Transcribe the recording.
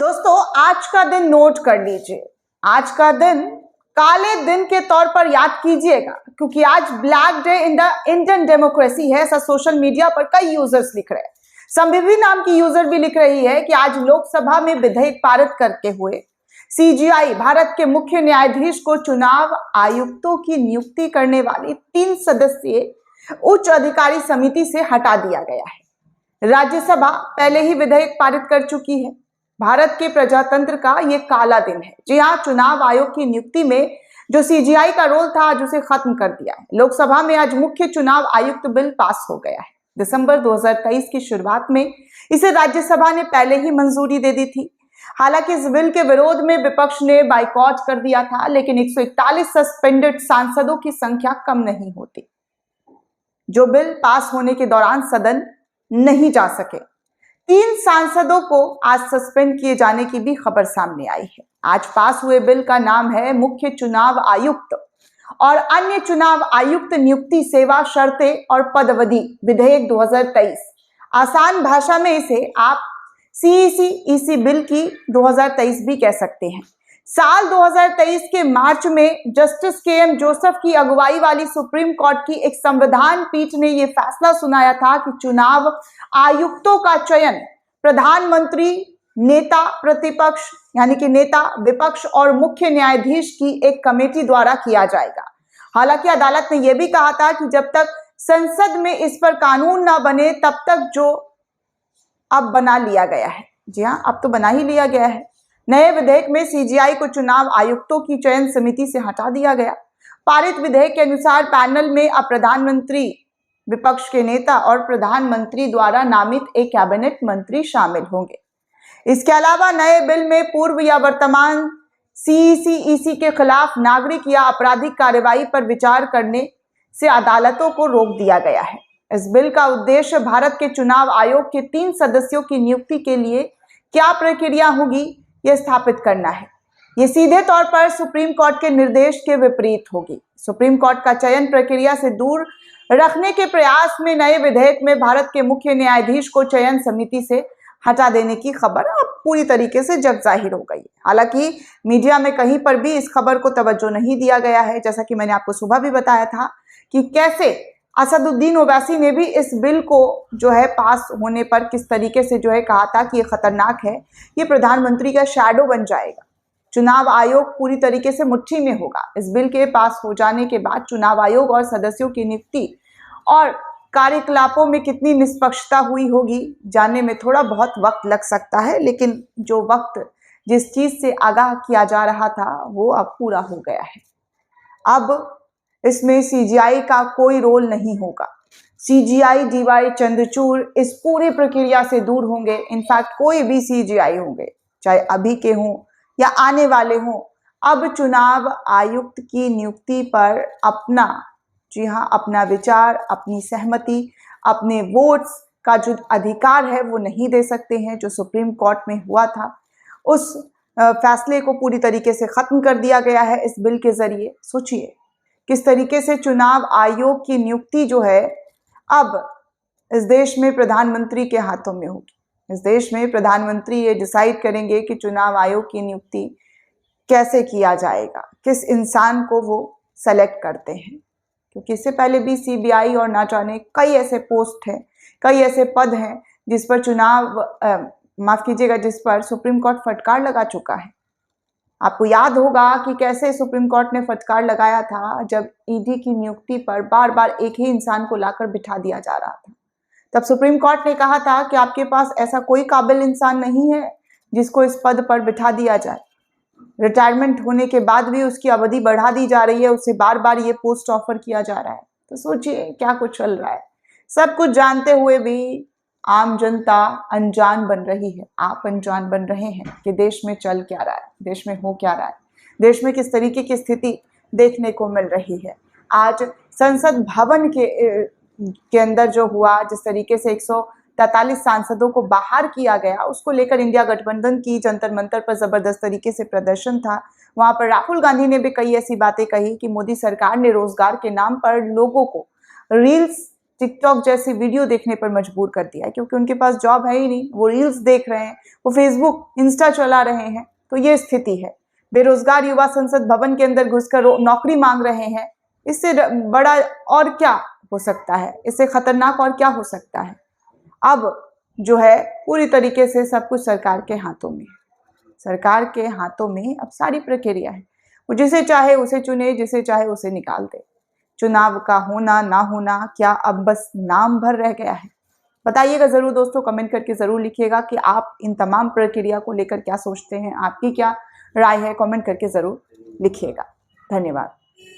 दोस्तों, आज का दिन नोट कर लीजिए। आज का दिन काले दिन के तौर पर याद कीजिएगा, क्योंकि आज black day in the Indian democracy है। ऐसा सोशल मीडिया पर कई यूजर्स लिख रहे हैं। संबिवी नाम की यूजर भी लिख रही है कि आज लोकसभा में विधेयक पारित करते हुए सीजीआई भारत के मुख्य न्यायाधीश को चुनाव आयुक्तों की नियुक्ति करने वाली 3 सदस्यीय उच्च अधिकारी समिति से हटा दिया गया है। राज्यसभा पहले ही विधेयक पारित कर चुकी है। भारत के प्रजातंत्र का ये काला दिन है। जी हाँ, चुनाव आयोग की नियुक्ति में जो सीजीआई का रोल था, आज उसे खत्म कर दिया है। लोकसभा में आज मुख्य चुनाव आयुक्त बिल पास हो गया है। दिसंबर 2023 की शुरुआत में इसे राज्यसभा ने पहले ही मंजूरी दे दी थी। हालांकि इस बिल के विरोध में विपक्ष ने बाइकॉट कर दिया था, लेकिन 141 सस्पेंडेड सांसदों की संख्या कम नहीं होती, जो बिल पास होने के दौरान सदन नहीं जा सके। 3 सांसदों को आज सस्पेंड किए जाने की भी खबर सामने आई है। आज पास हुए बिल का नाम है मुख्य चुनाव आयुक्त और अन्य चुनाव आयुक्त नियुक्ति सेवा शर्तें और पदवधि विधेयक 2023। आसान भाषा में इसे आप सीईसी बिल की 2023 भी कह सकते हैं। साल 2023 के मार्च में जस्टिस केएम जोसेफ की अगुवाई वाली सुप्रीम कोर्ट की एक संविधान पीठ ने यह फैसला सुनाया था कि चुनाव आयुक्तों का चयन प्रधानमंत्री, नेता प्रतिपक्ष यानी कि नेता विपक्ष और मुख्य न्यायाधीश की एक कमेटी द्वारा किया जाएगा। हालांकि अदालत ने यह भी कहा था कि जब तक संसद में इस पर कानून ना बने तब तक जो अब बना लिया गया है। जी हाँ, अब तो बना ही लिया गया है। नए विधेयक में सीजीआई को चुनाव आयुक्तों की चयन समिति से हटा दिया गया। पारित विधेयक के अनुसार पैनल में अब प्रधानमंत्री, विपक्ष के नेता और प्रधानमंत्री द्वारा नामित एक कैबिनेट मंत्री शामिल होंगे। इसके अलावा नए बिल में पूर्व या वर्तमान सीईसी के खिलाफ नागरिक या आपराधिक कार्रवाई पर विचार करने से अदालतों को रोक दिया गया है। इस बिल का उद्देश्य भारत के चुनाव आयोग के 3 सदस्यों की नियुक्ति के लिए क्या प्रक्रिया होगी, यह स्थापित करना है। यह सीधे तौर पर सुप्रीम कोर्ट के निर्देश के विपरीत होगी। सुप्रीम कोर्ट का चयन प्रक्रिया से दूर रखने के प्रयास में नए विधेयक में भारत के मुख्य न्यायाधीश को चयन समिति से हटा देने की खबर अब पूरी तरीके से जग जाहिर हो गई। हालांकि मीडिया में कहीं पर भी इस खबर को तवज्जो नहीं दिया गया है। जैसा कि मैंने आपको सुबह भी बताया था कि कैसे असदुद्दीन ओवैसी ने भी इस बिल को जो है पास होने पर किस तरीके से जो है कहा था कि ये खतरनाक है, ये प्रधानमंत्री का शैडो बन जाएगा। चुनाव आयोग पूरी तरीके से मुट्ठी में होगा। इस बिल के पास हो जाने के बाद चुनाव आयोग और सदस्यों की नियुक्ति और कार्यकलापों में कितनी निष्पक्षता हुई होगी जानने में थोड़ा बहुत वक्त लग सकता है, लेकिन जो वक्त जिस चीज से आगाह किया जा रहा था वो अब पूरा हो गया है। अब इसमें सीजीआई का कोई रोल नहीं होगा। सीजीआई डीवाई चंद्रचूड़ इस पूरी प्रक्रिया से दूर होंगे। इनफैक्ट कोई भी सीजीआई होंगे, चाहे अभी के हों या आने वाले हों, अब चुनाव आयुक्त की नियुक्ति पर अपना, जी हाँ, अपना विचार, अपनी सहमति, अपने वोट्स का जो अधिकार है वो नहीं दे सकते हैं। जो सुप्रीम कोर्ट में हुआ था उस फैसले को पूरी तरीके से खत्म कर दिया गया है इस बिल के जरिए। सोचिए किस तरीके से चुनाव आयोग की नियुक्ति जो है अब इस देश में प्रधानमंत्री के हाथों में होगी। इस देश में प्रधानमंत्री ये डिसाइड करेंगे कि चुनाव आयोग की नियुक्ति कैसे किया जाएगा, किस इंसान को वो सेलेक्ट करते हैं। क्योंकि इससे पहले भी सीबीआई और ना जाने कई ऐसे पोस्ट हैं, कई ऐसे पद हैं जिस पर जिस पर सुप्रीम कोर्ट फटकार लगा चुका है। आपको याद होगा कि कैसे सुप्रीम कोर्ट ने फटकार लगाया था जब ईडी की नियुक्ति पर बार बार एक ही इंसान को लाकर बिठा दिया जा रहा था। तब सुप्रीम कोर्ट ने कहा था कि आपके पास ऐसा कोई काबिल इंसान नहीं है जिसको इस पद पर बिठा दिया जाए। रिटायरमेंट होने के बाद भी उसकी अवधि बढ़ा दी जा रही है, उसे बार बार ये पोस्ट ऑफर किया जा रहा है। तो सोचिए क्या कुछ चल रहा है। सब कुछ जानते हुए भी आम जनता अनजान बन रही है। आप अनजान बन रहे हैं कि देश में चल क्या रहा है, देश में हो क्या रहा है, देश में किस तरीके की स्थिति देखने को मिल रही है। आज संसद भवन के अंदर जो हुआ, जिस तरीके से 143 सांसदों को बाहर किया गया, उसको लेकर इंडिया गठबंधन की जंतर मंतर पर जबरदस्त तरीके से प्रदर्शन था। वहां पर राहुल गांधी ने भी कई ऐसी बातें कही कि मोदी सरकार ने रोजगार के नाम पर लोगों को रील्स टिकटॉक जैसी वीडियो देखने पर मजबूर कर दिया है, क्योंकि उनके पास जॉब है ही नहीं, वो रील्स देख रहे हैं, वो फेसबुक इंस्टा चला रहे हैं। तो ये स्थिति है। बेरोजगार युवा संसद भवन के अंदर घुसकर नौकरी मांग रहे हैं। इससे बड़ा और क्या हो सकता है, इससे खतरनाक और क्या हो सकता है। अब जो है पूरी तरीके से सब कुछ सरकार के हाथों में, सरकार के हाथों में अब सारी प्रक्रिया है। वो जिसे चाहे उसे चुने, जिसे चाहे उसे निकाल दे। चुनाव का होना ना होना क्या अब बस नाम भर रह गया है? बताइएगा जरूर दोस्तों, कमेंट करके जरूर लिखिएगा कि आप इन तमाम प्रक्रिया को लेकर क्या सोचते हैं, आपकी क्या राय है, कमेंट करके जरूर लिखिएगा। धन्यवाद।